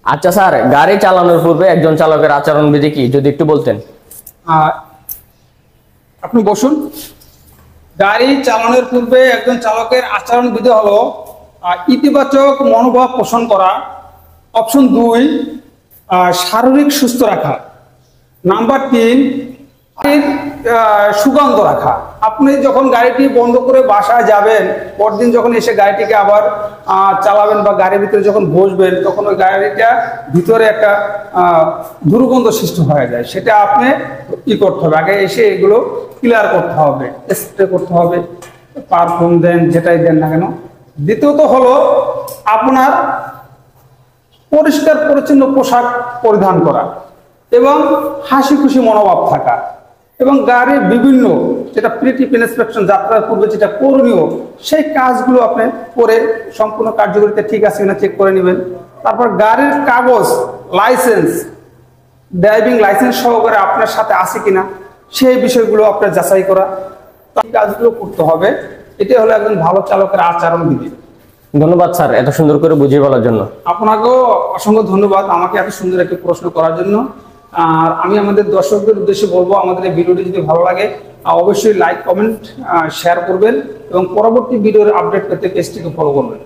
আচ্ছা স্যার, গাড়ি চালানোর পূর্বে একজন চালকের আচরণবিধি কি যদি একটু বলতেন? আহ, আপনি বসুন। গাড়ি চালানোর পূর্বে একজন চালকের আচরণবিধি হলো ইতিবাচক মনোভাব পোষণ করা। অপশন 2, শারীরিক সুস্থ রাখা। নাম্বার 3, গাড়ির সুগন্ধ রাখা। আপনি যখন গাড়িটি বন্ধ করে বাসায় যাবেন, পরদিন যখন এসে গাড়িটিকে আবার চালাবেন বা গাড়ির ভিতরে যখন বসবেন, তখন ওই গাড়িটা ভিতরে একটা দুর্গন্ধ সৃষ্টি হয়ে যায়। সেটা আপনি কি করতে হবে, আগে এসে এগুলো ক্লিয়ার করতে হবে, স্প্রে করতে হবে, পারফিউম দেন, যেটাই দেন না কেন। দ্বিতীয়ত হলো আপনার পরিষ্কার পরিচ্ছন্ন পোশাক পরিধান করা এবং হাসি খুশি মনোভাব থাকা, এবং গাড়ির বিভিন্ন যেটা প্রিটিপ ইন্সপেকশন যাত্রার পূর্বে যেটা করণীয় সেই কাজগুলো আপনি করে সম্পূর্ণ কার্যকারিতা ঠিক আছে কিনা চেক করে নেবেন। তারপর গাড়ির কাগজ, লাইসেন্স, ড্রাইভিং লাইসেন্স সহকারে আপনার সাথে আছে কিনা সেই বিষয়গুলো আপনার যাচাই করা, এই কাজগুলো করতে হবে। এটাই হলো একজন ভালো চালকের আচরণ বিধি। ধন্যবাদ স্যার এত সুন্দর করে বুঝিয়ে বলার জন্য। আপনাকেও অসংখ্য ধন্যবাদ আমাকে এত সুন্দর একটি প্রশ্ন করার জন্য। আর আমি আমাদের দর্শকদের উদ্দেশ্যে বলবো, আমাদের এই ভিডিওটি যদি ভালো লাগে অবশ্যই লাইক, কমেন্ট, শেয়ার করবেন এবং পরবর্তী ভিডিওর আপডেট পেতে পেজটিকে ফলো করবেন।